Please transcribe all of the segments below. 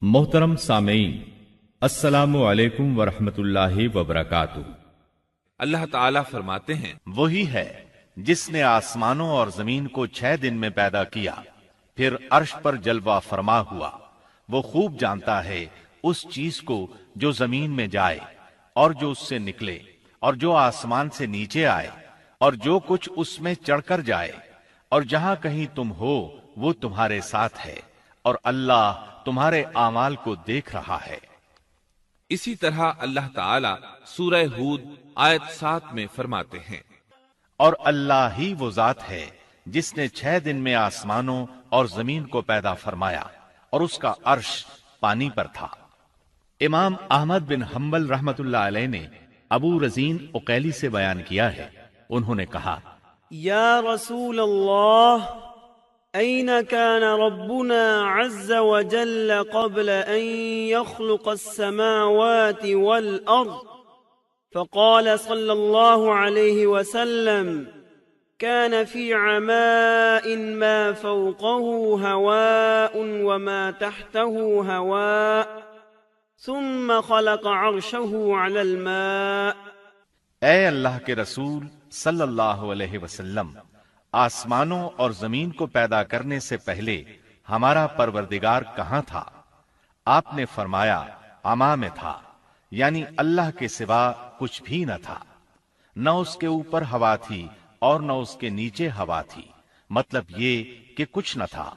محترم سامعین، السلام علیکم ورحمۃ اللہ وبرکاتہ۔ اللہ تعالیٰ فرماتے ہیں، وہی ہے جس نے آسمانوں اور زمین کو 6 دن میں پیدا کیا، پھر عرش پر جلوہ فرما ہوا۔ وہ خوب جانتا ہے اس چیز کو جو زمین میں جائے اور جو اس سے نکلے، اور جو آسمان سے نیچے آئے، اور جو کچھ اس میں چڑھ کر جائے، اور جہاں کہیں تم ہو وہ تمہارے ساتھ ہے، اور اللہ تمہارے اعمال کو دیکھ رہا ہے۔ اسی طرح اللہ تعالیٰ سورہ ہود آیت 7 میں فرماتے ہیں، اور اللہ ہی وہ ذات ہے جس نے 6 دن میں آسمانوں اور زمین کو پیدا فرمایا، اور اس کا عرش پانی پر تھا۔ امام احمد بن حنبل رحمۃ اللہ علیہ نے ابو رزین عقیلی سے بیان کیا ہے، انہوں نے کہا، یا رسول اللہ، أين كان ربنا عز وجل قبل أن يخلق السماوات والأرض؟ فقال صلى الله عليه وسلم، كان في عماء ما فوقه هواء وما تحته هواء ثم خلق عرشه على الماء۔ اے اللہ کے رسول صلی اللہ علیہ وسلم، آسمانوں اور زمین کو پیدا کرنے سے پہلے ہمارا پروردگار کہاں تھا؟ آپ نے فرمایا، عما میں تھا، یعنی اللہ کے سوا کچھ بھی نہ تھا، نہ اس کے اوپر ہوا تھی اور نہ اس کے نیچے ہوا تھی، مطلب یہ کہ کچھ نہ تھا،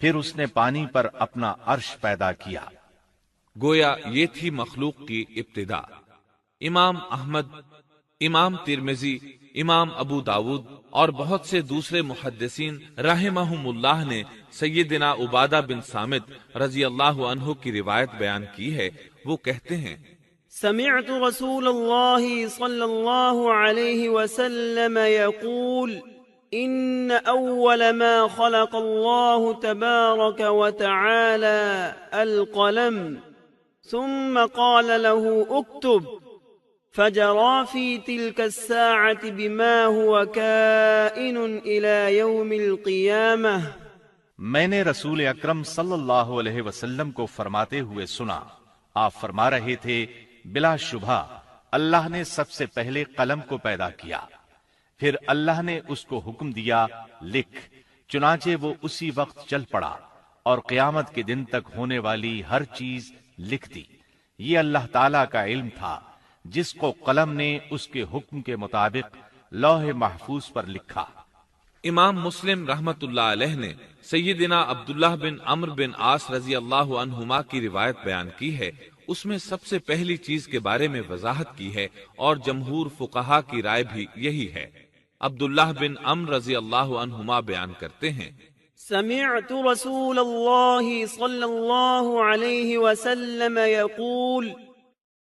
پھر اس نے پانی پر اپنا عرش پیدا کیا۔ گویا یہ تھی مخلوق کی ابتدا۔ امام احمد، امام ترمذی، امام ابو داود اور بہت سے دوسرے محدثین رحمہم اللہ نے سیدنا عبادہ بن صامت رضی اللہ عنہ کی روایت بیان کی ہے۔ وہ کہتے ہیں، سمعت رسول اللہ صلی اللہ علیہ وسلم يقول ان اول ما خلق اللہ تبارک وتعالى القلم ثم قال له اكتب، فجرى في تلك الساعة بما هو كائن إلى يوم القيامة۔ میں نے رسول اکرم صلی اللہ علیہ وسلم کو فرماتے ہوئے سنا، آپ فرما رہے تھے، بلا شبہ اللہ نے سب سے پہلے قلم کو پیدا کیا، پھر اللہ نے اس کو حکم دیا، لکھ، چنانچہ وہ اسی وقت چل پڑا اور قیامت کے دن تک ہونے والی ہر چیز لکھ دی۔ یہ اللہ تعالی کا علم تھا جس کو قلم نے اس کے حکم کے مطابق لوح محفوظ پر لکھا۔ امام مسلم رحمت اللہ علیہ نے سیدنا عبداللہ بن عمرو بن عاص رضی اللہ عنہما کی روایت بیان کی ہے۔ اس میں سب سے پہلی چیز کے بارے میں وضاحت کی ہے، اور جمہور فقہا کی رائے بھی یہی ہے۔ عبداللہ بن عمرو رضی اللہ عنہما بیان کرتے ہیں، سمعت رسول اللہ صلی اللہ علیہ وسلم يقول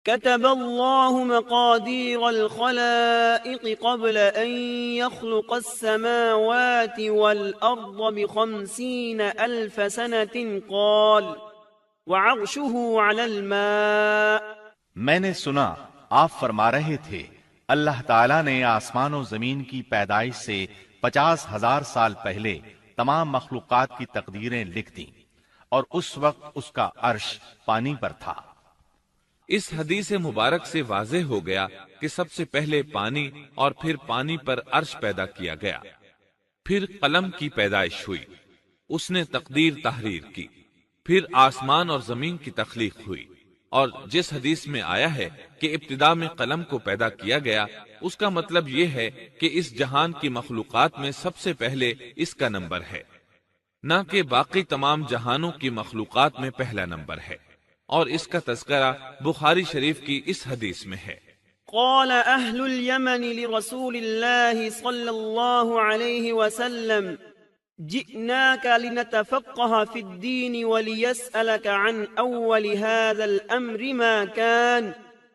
كتب الله مقادير الخلائق قبل أن يخلق السماوات والأرض ب50,000 سنة قال وعرشه على الماء۔ میں نے سنا آپ فرما رہے تھے، اللہ تعالیٰ نے آسمان و زمین کی پیدائش سے 50,000 سال پہلے تمام مخلوقات کی تقدیریں لکھ دیں، اور اس وقت اس کا عرش پانی پر تھا۔ اس حدیث مبارک سے واضح ہو گیا کہ سب سے پہلے پانی اور پھر پانی پر عرش پیدا کیا گیا، پھر قلم کی پیدائش ہوئی، اس نے تقدیر تحریر کی، پھر آسمان اور زمین کی تخلیق ہوئی۔ اور جس حدیث میں آیا ہے کہ ابتدا میں قلم کو پیدا کیا گیا، اس کا مطلب یہ ہے کہ اس جہان کی مخلوقات میں سب سے پہلے اس کا نمبر ہے، نہ کہ باقی تمام جہانوں کی مخلوقات میں پہلا نمبر ہے۔ اور اس کا تذکرہ بخاری شریف کی اس حدیث میں ہے۔ قال اہل اليمن لرسول اللہ صلی اللہ علیہ وسلم جئناك لنتفقه في الدين وليسألك عن أول هذا الأمر ما كان،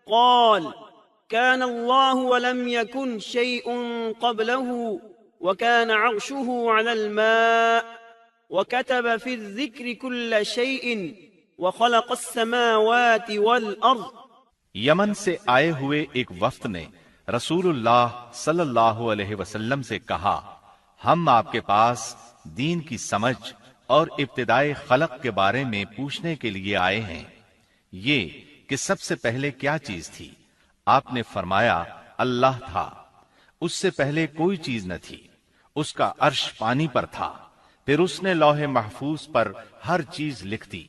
قال كان الله ولم يكن شيء قبله وكان عرشه على الماء وكتب في الذكر كل شيء وخلق السماوات والأرض۔ یمن سے آئے ہوئے ایک وفد نے رسول اللہ صلی اللہ علیہ وسلم سے کہا، ہم آپ کے پاس دین کی سمجھ اور ابتدائے خلق کے بارے میں پوچھنے کے لیے آئے ہیں، یہ کہ سب سے پہلے کیا چیز تھی؟ آپ نے فرمایا اللہ تھا، اس سے پہلے کوئی چیز نہ تھی، اس کا عرش پانی پر تھا، پھر اس نے لوح محفوظ پر ہر چیز لکھ دی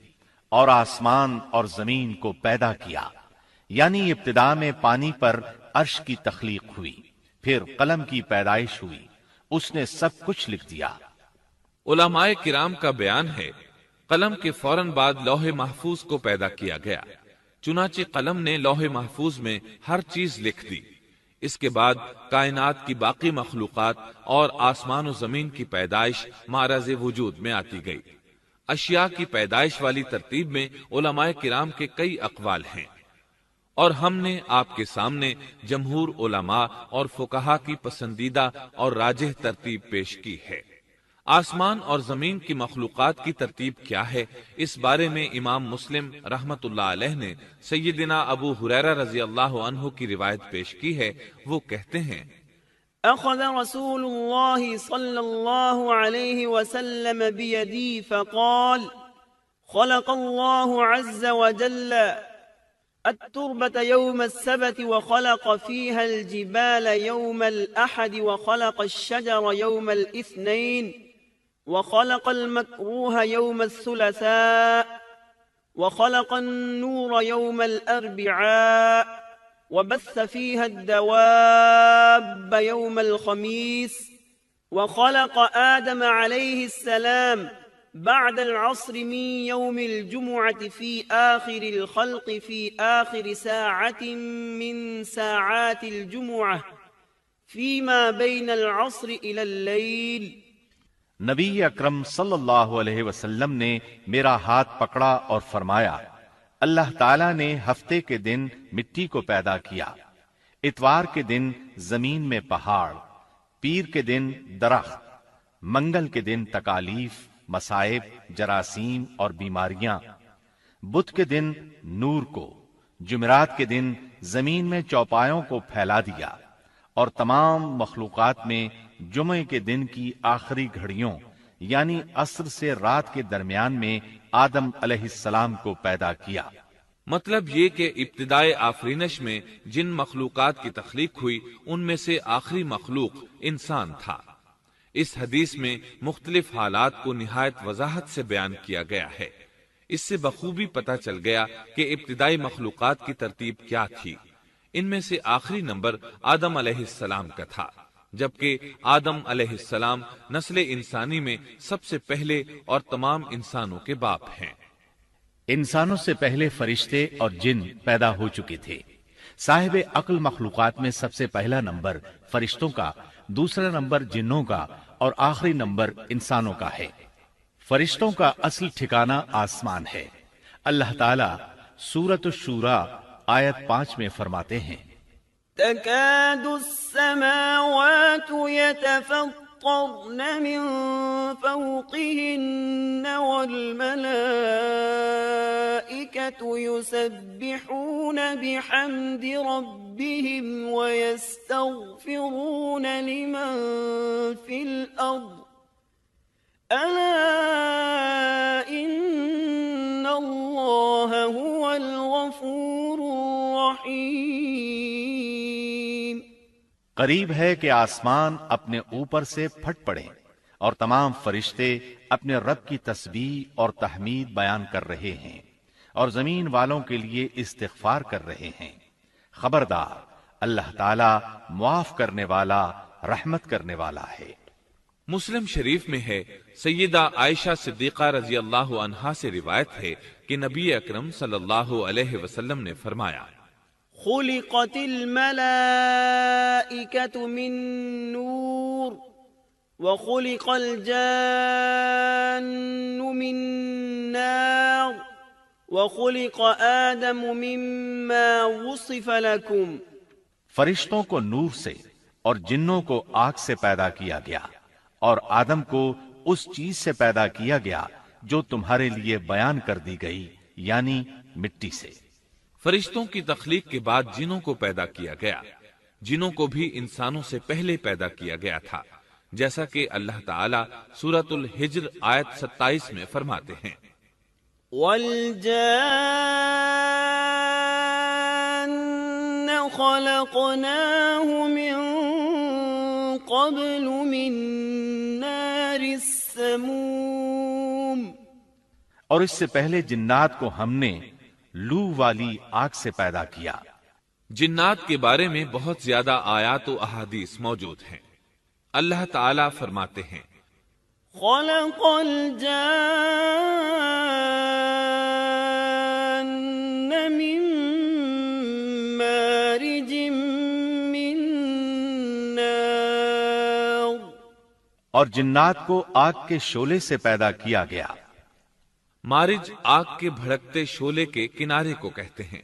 اور آسمان اور زمین کو پیدا کیا، یعنی ابتدا میں پانی پر عرش کی تخلیق ہوئی، پھر قلم کی پیدائش ہوئی، اس نے سب کچھ لکھ دیا۔ علماء کرام کا بیان ہے قلم کے فوراً بعد لوح محفوظ کو پیدا کیا گیا، چنانچہ قلم نے لوح محفوظ میں ہر چیز لکھ دی۔ اس کے بعد کائنات کی باقی مخلوقات اور آسمان و زمین کی پیدائش معرض وجود میں آتی گئی۔ اشیاء کی پیدائش والی ترتیب میں علماء کرام کے کئی اقوال ہیں، اور ہم نے آپ کے سامنے جمہور علماء اور فقہا کی پسندیدہ اور راجح ترتیب پیش کی ہے۔ آسمان اور زمین کی مخلوقات کی ترتیب کیا ہے، اس بارے میں امام مسلم رحمت اللہ علیہ نے سیدنا ابو ہریرہ رضی اللہ عنہ کی روایت پیش کی ہے۔ وہ کہتے ہیں أخذ رسول الله صلى الله عليه وسلم بيدي فقال خلق الله عز وجل التربة يوم السبت وخلق فيها الجبال يوم الأحد وخلق الشجر يوم الاثنين وخلق المكروه يوم الثلاثاء وخلق النور يوم الأربعاء وبث فيها الدواب يوم الخميس وخلق آدم عليه السلام بعد العصر من يوم الجمعة في آخر الخلق في آخر ساعة من ساعات الجمعة فيما بين العصر إلى الليل۔ نبی اکرم صلی اللہ علیہ وسلم نے میرا ہاتھ پکڑا اور فرمایا اللہ تعالیٰ نے ہفتے کے دن مٹی کو پیدا کیا، اتوار کے دن زمین میں پہاڑ، پیر کے دن درخت، منگل کے دن تکالیف، مصائب، جراثیم اور بیماریاں، بدھ کے دن نور کو، جمعرات کے دن زمین میں چوپایوں کو پھیلا دیا، اور تمام مخلوقات میں جمعے کے دن کی آخری گھڑیوں یعنی عصر سے رات کے درمیان میں آدم علیہ السلام کو پیدا کیا۔ مطلب یہ کہ ابتدائے آفرینش میں جن مخلوقات کی تخلیق ہوئی ان میں سے آخری مخلوق انسان تھا۔ اس حدیث میں مختلف حالات کو نہایت وضاحت سے بیان کیا گیا ہے۔ اس سے بخوبی پتہ چل گیا کہ ابتدائی مخلوقات کی ترتیب کیا تھی۔ ان میں سے آخری نمبر آدم علیہ السلام کا تھا، جبکہ آدم علیہ السلام نسل انسانی میں سب سے پہلے اور تمام انسانوں کے باپ ہیں۔ انسانوں سے پہلے فرشتے اور جن پیدا ہو چکے تھے۔ صاحب عقل مخلوقات میں سب سے پہلا نمبر فرشتوں کا، دوسرا نمبر جنوں کا اور آخری نمبر انسانوں کا ہے۔ فرشتوں کا اصل ٹھکانہ آسمان ہے۔ اللہ تعالی سورۃ الشورى آیت 5 میں فرماتے ہیں تكاد السماوات يتفطرن من فوقهن والملائكة يسبحون بحمد ربهم ويستغفرون لمن في الأرض ألا إن الله هو الغفور الرحيم۔ قریب ہے کہ آسمان اپنے اوپر سے پھٹ پڑے اور تمام فرشتے اپنے رب کی تسبیح اور تحمید بیان کر رہے ہیں اور زمین والوں کے لیے استغفار کر رہے ہیں۔ خبردار اللہ تعالی معاف کرنے والا، رحمت کرنے والا ہے۔ مسلم شریف میں ہے، سیدہ عائشہ صدیقہ رضی اللہ عنہا سے روایت ہے کہ نبی اکرم صلی اللہ علیہ وسلم نے فرمایا خلقت الملائكة من نور وخلق الجان من نار وخلق آدم مما وصف لكم۔ فرشتوں کو نور سے اور جنوں کو آگ سے پیدا کیا گیا، اور آدم کو اس چیز سے پیدا کیا گیا جو تمہارے لیے بیان کر دی گئی، یعنی مٹی سے۔ فرشتوں کی تخلیق کے بعد جنوں کو پیدا کیا گیا۔ جنوں کو بھی انسانوں سے پہلے پیدا کیا گیا تھا، جیسا کہ اللہ تعالیٰ سورۃ الحجر آیت 27 میں فرماتے ہیں، والجان خلقناه من قبل من نار السموم، اور اس سے پہلے جنات کو ہم نے لو والی آگ سے پیدا کیا۔ جنات کے بارے میں بہت زیادہ آیات و احادیث موجود ہیں۔ اللہ تعالیٰ فرماتے ہیں، خلق الجان من مارج من نار، اور جنات کو آگ کے شعلے سے پیدا کیا گیا۔ مارج آگ کے بھڑکتے شعلے کے کنارے کو کہتے ہیں،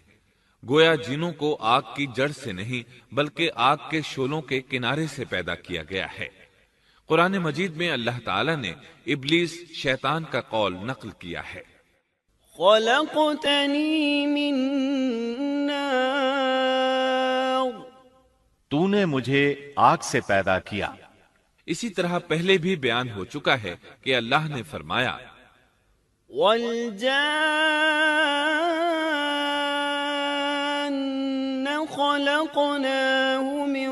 گویا جنوں کو آگ کی جڑ سے نہیں بلکہ آگ کے شعلوں کے کنارے سے پیدا کیا گیا ہے۔ قرآن مجید میں اللہ تعالیٰ نے ابلیس شیطان کا قول نقل کیا ہے، خلقتنی من نار، تو نے مجھے آگ سے پیدا کیا۔ اسی طرح پہلے بھی بیان ہو چکا ہے کہ اللہ نے فرمایا، والجان خلقناه من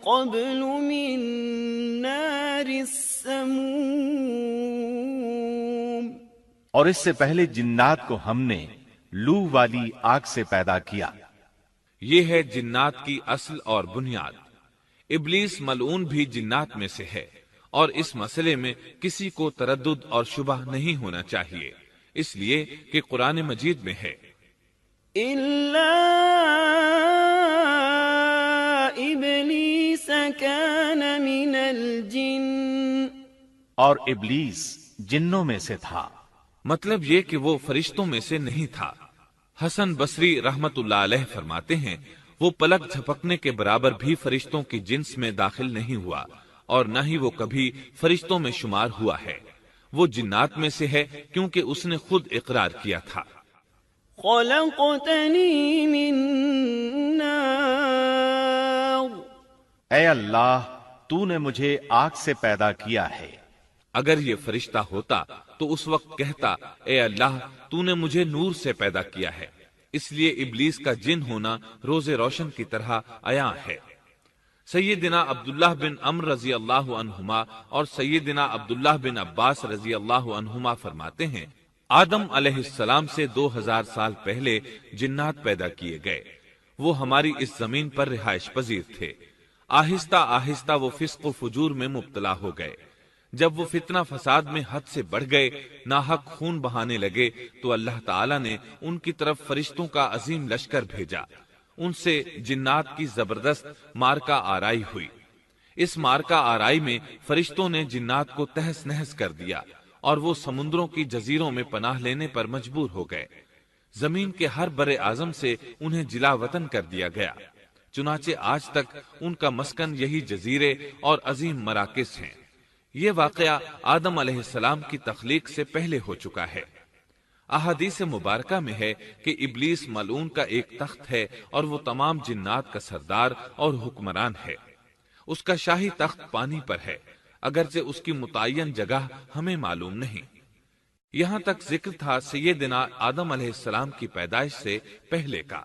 قبل من نار السموم، اور اس سے پہلے جنات کو ہم نے لو والی آگ سے پیدا کیا۔ یہ ہے جنات کی اصل اور بنیاد۔ ابلیس ملعون بھی جنات میں سے ہے، اور اس مسئلے میں کسی کو تردد اور شبہ نہیں ہونا چاہیے، اس لیے کہ قرآن مجید میں ہے، إلا إبليس كان من الجن، اور ابلیس جنوں میں سے تھا۔ مطلب یہ کہ وہ فرشتوں میں سے نہیں تھا۔ حسن بصری رحمت اللہ علیہ فرماتے ہیں، وہ پلک جھپکنے کے برابر بھی فرشتوں کی جنس میں داخل نہیں ہوا، اور نہ ہی وہ کبھی فرشتوں میں شمار ہوا ہے۔ وہ جنات میں سے ہے کیونکہ اس نے خود اقرار کیا تھا، خلقتنی من نار، اے اللہ تو نے مجھے آگ سے پیدا کیا ہے۔ اگر یہ فرشتہ ہوتا تو اس وقت کہتا، اے اللہ تو نے مجھے نور سے پیدا کیا ہے۔ اس لیے ابلیس کا جن ہونا روز روشن کی طرح عیاں ہے۔ سیدنا عبداللہ بن عمر رضی اللہ عنہما اور سیدنا عبداللہ بن عباس رضی اللہ عنہما فرماتے ہیں، آدم علیہ السلام سے 2000 سال پہلے جنات پیدا کیے گئے۔ وہ ہماری اس زمین پر رہائش پذیر تھے۔ آہستہ آہستہ وہ فسق و فجور میں مبتلا ہو گئے۔ جب وہ فتنہ فساد میں حد سے بڑھ گئے، ناحق خون بہانے لگے، تو اللہ تعالیٰ نے ان کی طرف فرشتوں کا عظیم لشکر بھیجا۔ ان سے جنات کی زبردست مارکہ آرائی ہوئی۔ اس مارکہ آرائی میں فرشتوں نے جنات کو تہس نہس کر دیا، اور وہ سمندروں کی جزیروں میں پناہ لینے پر مجبور ہو گئے۔ زمین کے ہر بر اعظم سے انہیں جلا وطن کر دیا گیا، چنانچہ آج تک ان کا مسکن یہی جزیرے اور عظیم مراکز ہیں۔ یہ واقعہ آدم علیہ السلام کی تخلیق سے پہلے ہو چکا ہے۔ احادیث مبارکہ میں ہے کہ ابلیس ملعون کا ایک تخت ہے، اور وہ تمام جنات کا سردار اور حکمران ہے۔ اس کا شاہی تخت پانی پر ہے، اگرچہ اس کی متعین جگہ ہمیں معلوم نہیں۔ یہاں تک ذکر تھا سیدنا آدم علیہ السلام کی پیدائش سے پہلے کا۔